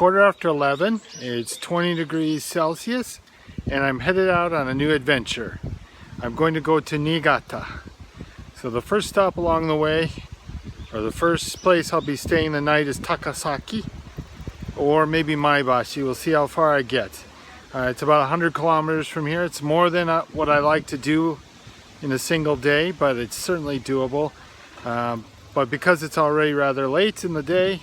quarter after 11. It's 20 degrees Celsius and I'm headed out on a new adventure. I'm going to go to Niigata. So the first stop along the way, or the first place I'll be staying the night, is Takasaki or maybe Maebashi. We'll see how far I get. It's about 100 kilometers from here. It's more than what I like to do in a single day, but it's certainly doable. But because it's already rather late in the day,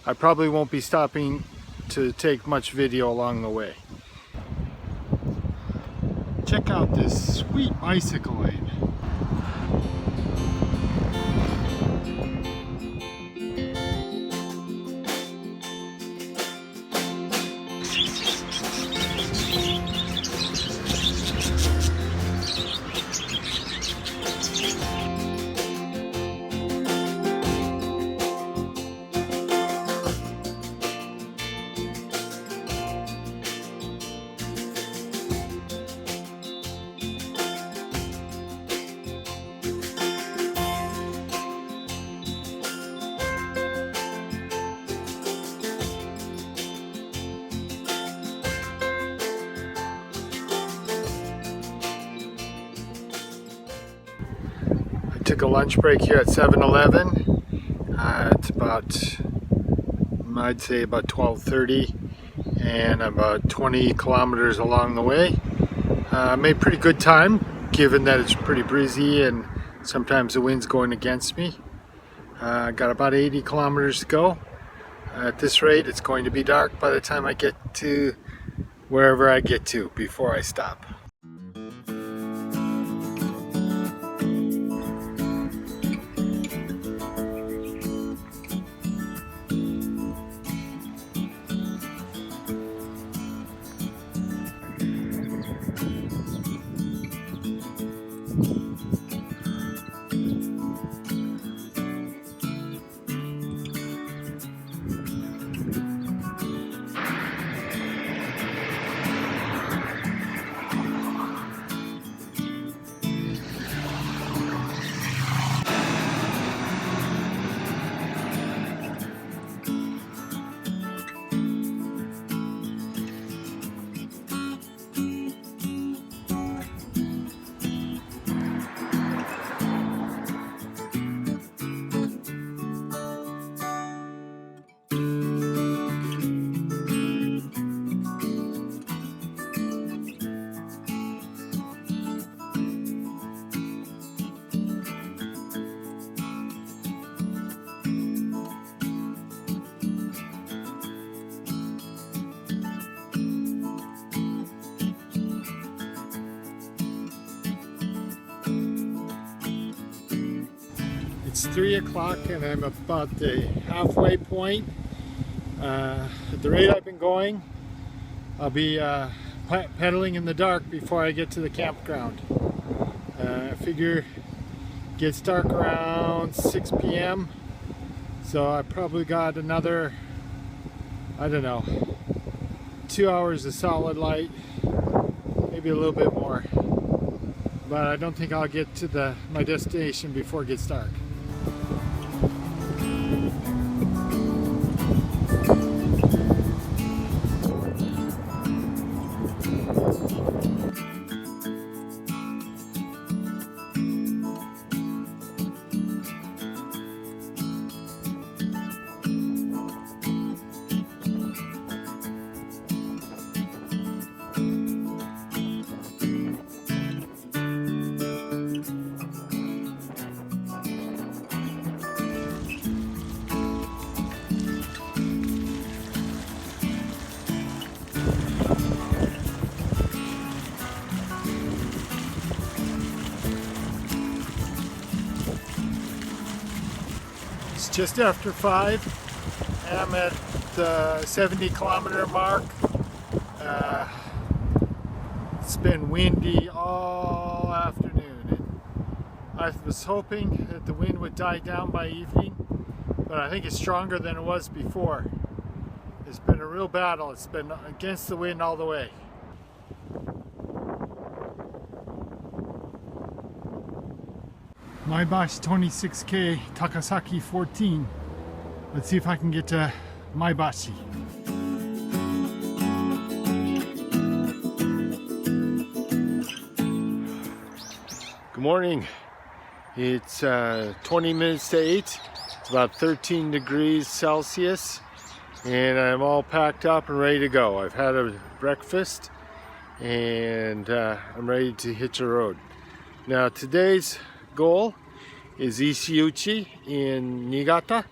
I probably won't be stopping to take much video along the way. Check out this sweet bicycle lane. Took a lunch break here at 7-Eleven. It's about, I'd say about 12:30, and about 20 kilometers along the way. Made pretty good time given that it's pretty breezy and sometimes the wind's going against me. Got about 80 kilometers to go. At this rate it's going to be dark by the time I get to wherever I get to before I stop. It's 3 o'clock and I'm about the halfway point. At the rate I've been going, I'll be pedaling in the dark before I get to the campground. I figure it gets dark around 6 p.m. So I probably got another, I don't know, 2 hours of solid light, maybe a little bit more. But I don't think I'll get to my destination before it gets dark. It's just after 5 and I'm at the 70-kilometer mark. It's been windy all afternoon and I was hoping that the wind would die down by evening, but I think it's stronger than it was before. It's been a real battle. It's been against the wind all the way. Maebashi 26K, Takasaki 14. Let's see if I can get to Maebashi. Good morning. It's 20 minutes to 8. It's about 13 degrees Celsius and I'm all packed up and ready to go. I've had a breakfast and I'm ready to hit the road. Now today's goal is Ishiuchi in Niigata.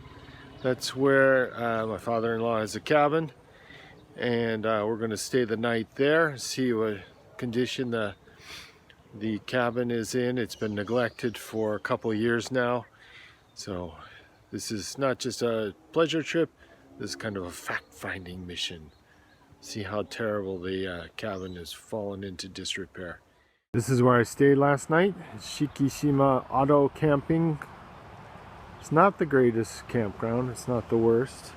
That's where my father-in-law has a cabin, and we're going to stay the night there, see what condition the cabin is in. It's been neglected for a couple of years now, so this is not just a pleasure trip, this is kind of a fact-finding mission. See how terrible the cabin has fallen into disrepair. This is where I stayed last night, Shikishima Auto Camping. It's not the greatest campground, it's not the worst.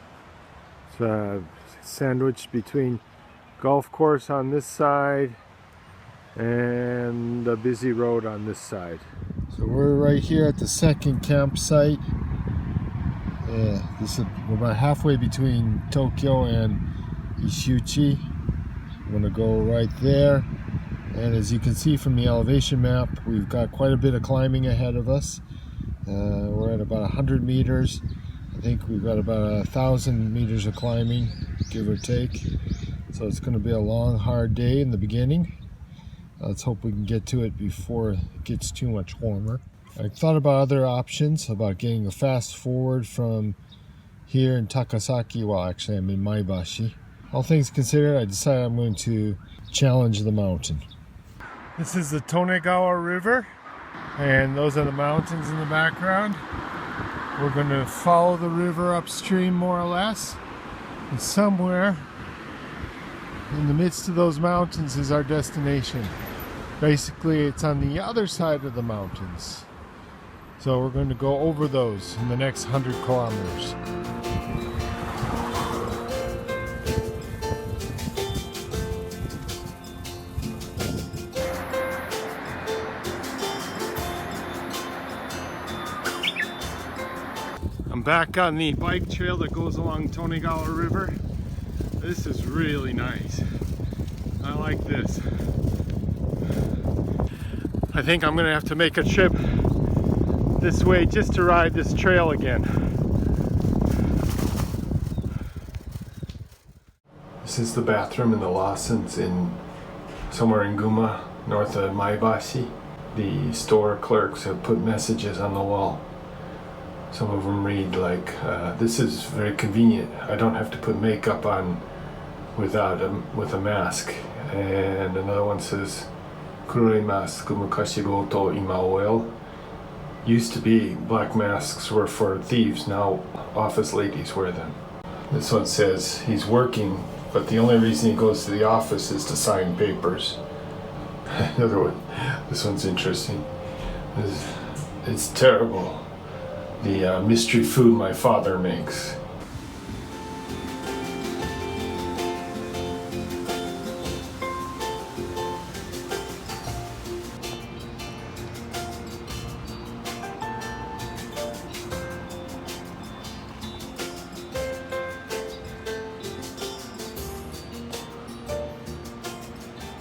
It's sandwiched between golf course on this side and a busy road on this side. So we're right here at the second campsite. We're about halfway between Tokyo and Ishiuchi. I'm gonna go right there, and as you can see from the elevation map, we've got quite a bit of climbing ahead of us. We're at about 100 meters. I think we've got about 1,000 meters of climbing, give or take. So it's going to be a long, hard day in the beginning. Let's hope we can get to it before it gets too much warmer. I thought about other options, about getting a fast forward from here in Takasaki. Well, actually I'm in Maebashi. All things considered, I decided I'm going to challenge the mountain. This is the Tonegawa River, and those are the mountains in the background. We're going to follow the river upstream more or less, and somewhere in the midst of those mountains is our destination. Basically, it's on the other side of the mountains. So we're going to go over those in the next 100 kilometers. I'm back on the bike trail that goes along Tonegawa River. This is really nice. I like this. I think I'm gonna have to make a trip this way just to ride this trail again. This is the bathroom in the Lawson's somewhere in Guma, north of Maebashi. The store clerks have put messages on the wall. Some of them read like, this is very convenient. I don't have to put makeup on with a mask. And another one says, Kuroi mask mukashi goto ima oil. Used to be black masks were for thieves, now office ladies wear them. This one says he's working, but the only reason he goes to the office is to sign papers. Another one, this one's interesting. It's terrible. The mystery food my father makes.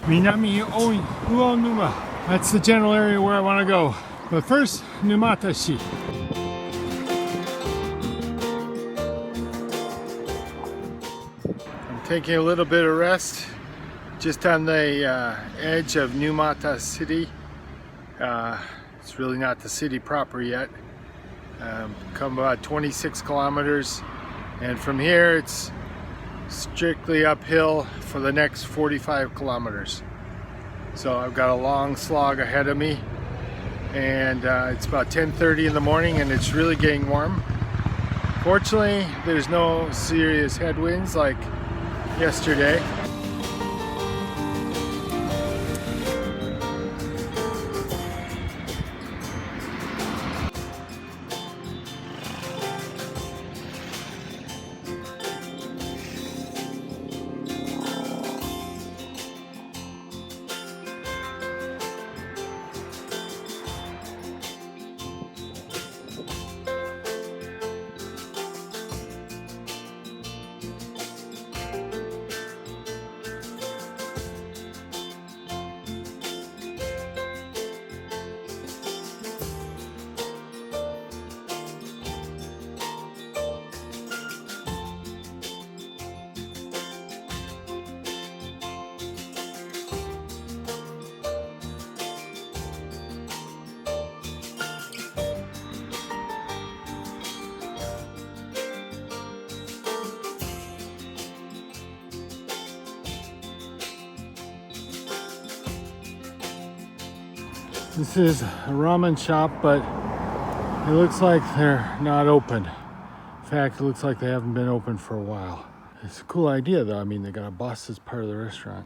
Minami Uonuma. That's the general area where I want to go. But first, Numatashi. Taking a little bit of rest just on the edge of Numata City. It's really not the city proper yet. Come about 26 kilometers, and from here it's strictly uphill for the next 45 kilometers. So I've got a long slog ahead of me, and it's about 10:30 in the morning and it's really getting warm. Fortunately, there's no serious headwinds like yesterday. This is a ramen shop, but it looks like they're not open. In fact, it looks like they haven't been open for a while. It's a cool idea though. I mean, they got a bus as part of the restaurant.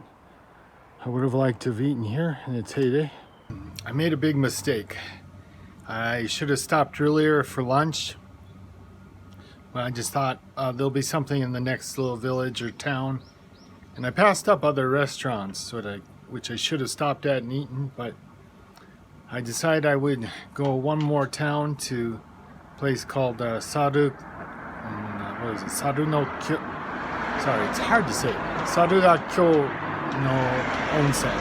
I would have liked to have eaten here in its heyday. I made a big mistake. I should have stopped earlier for lunch. But I just thought there'll be something in the next little village or town. And I passed up other restaurants, which I should have stopped at and eaten, but I decided I would go one more town to a place called Saru. What is it? Saru no Kyo. Sorry, it's hard to say. Saru da Kyo no Onsen.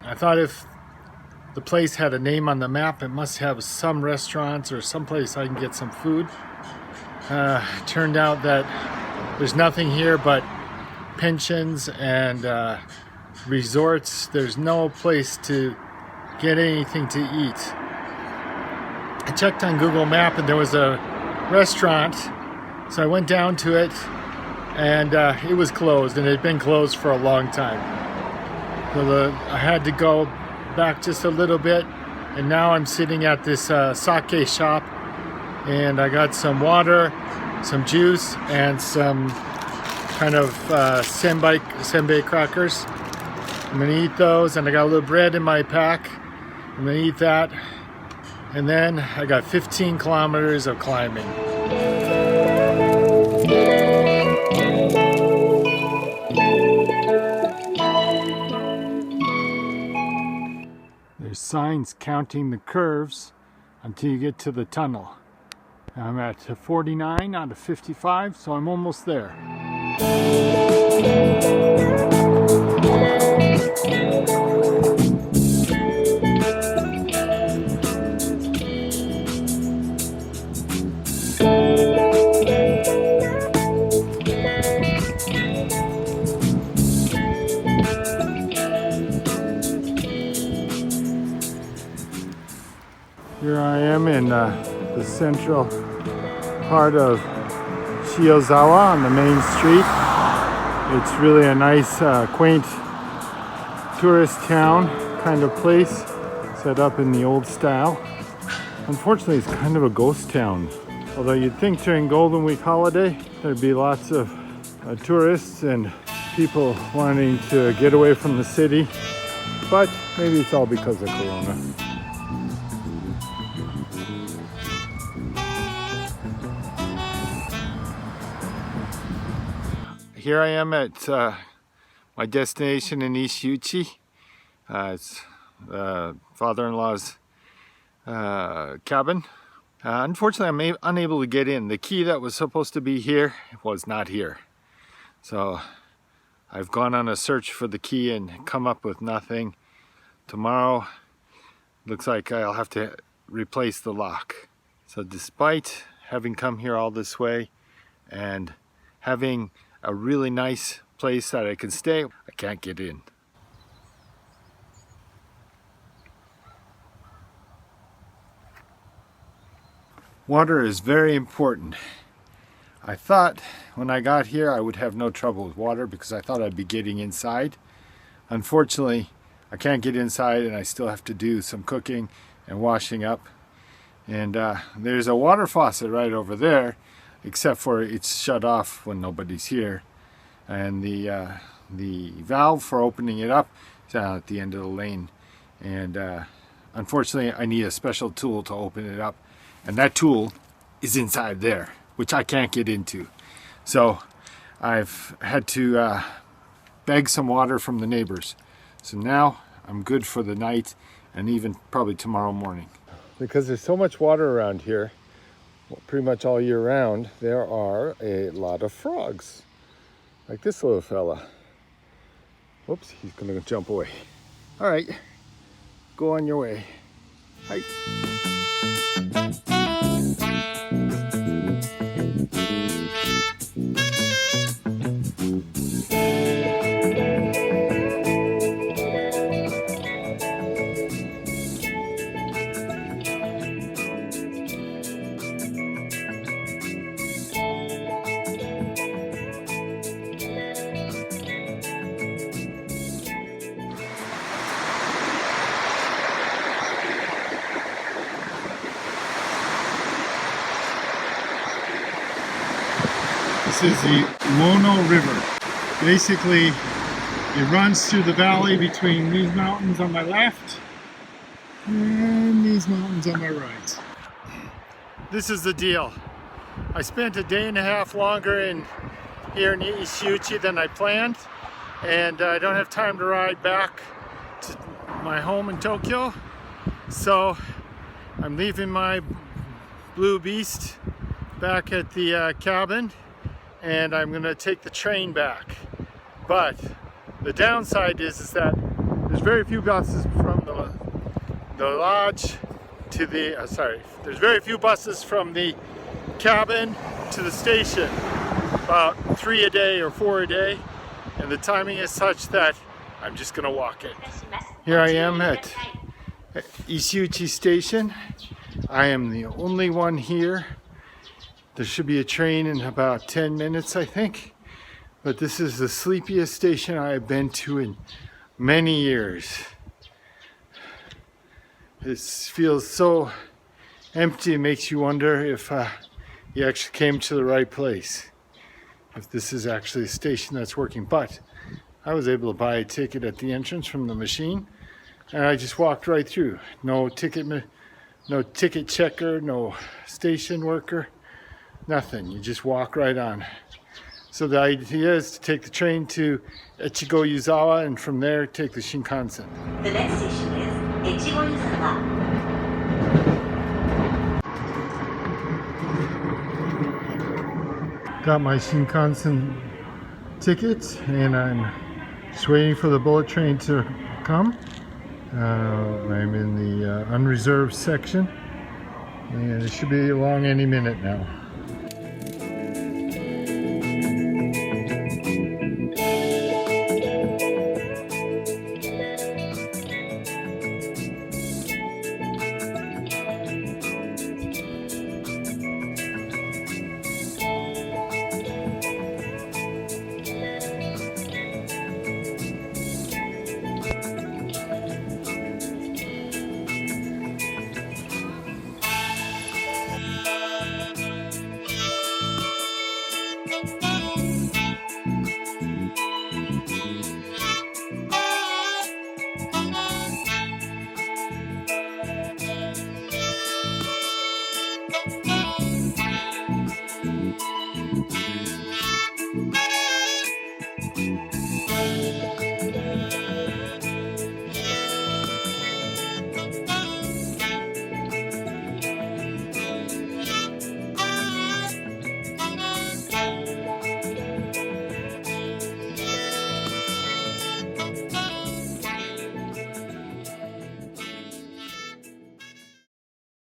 I thought if the place had a name on the map, it must have some restaurants or some place I can get some food. Turned out that there's nothing here but pensions and resorts. There's no place to get anything to eat. I checked on Google Map and there was a restaurant, so I went down to it and it was closed, and it had been closed for a long time. So I had to go back just a little bit, and now I'm sitting at this sake shop, and I got some water, some juice, and some kind of senbei crackers. I'm gonna eat those, and I got a little bread in my pack. I'm gonna eat that, and then I got 15 kilometers of climbing. There's signs counting the curves until you get to the tunnel. I'm at 49 out of 55, so I'm almost there. Here I am in the central part of Shiozawa on the main street. It's really a nice, quaint tourist town kind of place, set up in the old style. Unfortunately, it's kind of a ghost town. Although you'd think during Golden Week holiday, there'd be lots of tourists and people wanting to get away from the city. But maybe it's all because of Corona. Here I am at my destination in Ishiuchi. It's father-in-law's cabin. Unfortunately, I'm unable to get in. The key that was supposed to be here was not here. So I've gone on a search for the key and come up with nothing. Tomorrow, looks like I'll have to replace the lock. So despite having come here all this way and having a really nice place that I can stay, I can't get in. Water is very important. I thought when I got here I would have no trouble with water because I thought I'd be getting inside. Unfortunately, I can't get inside and I still have to do some cooking and washing up. And there's a water faucet right over there, except for it's shut off when nobody's here. And the valve for opening it up is down at the end of the lane. And unfortunately, I need a special tool to open it up. And that tool is inside there, which I can't get into. So I've had to beg some water from the neighbors. So now I'm good for the night and even probably tomorrow morning. Because there's so much water around here, pretty much all year round, there are a lot of frogs. Like this little fella. Whoops, he's gonna jump away. All right, go on your way. Hi. This is the Mono River. Basically, it runs through the valley between these mountains on my left and these mountains on my right. This is the deal. I spent a day and a half longer here in Ishiuchi than I planned, and I don't have time to ride back to my home in Tokyo. So I'm leaving my Blue Beast back at the cabin, and I'm gonna take the train back. But the downside is that there's very few buses from the lodge to the, there's very few buses from the cabin to the station, about 3 a day or 4 a day, and the timing is such that I'm just gonna walk it. Here I am at Ishiuchi Station. I am the only one here. There should be a train in about 10 minutes, I think. But this is the sleepiest station I have been to in many years. It feels so empty, it makes you wonder if you actually came to the right place. If this is actually a station that's working. But I was able to buy a ticket at the entrance from the machine, and I just walked right through. No ticket checker, no station worker, nothing. You just walk right on. So the idea is to take the train to Shiozawa, and from there take the Shinkansen. The next station is Shiozawa. Got my Shinkansen ticket, and I'm just waiting for the bullet train to come. I'm in the unreserved section, and it should be along any minute now.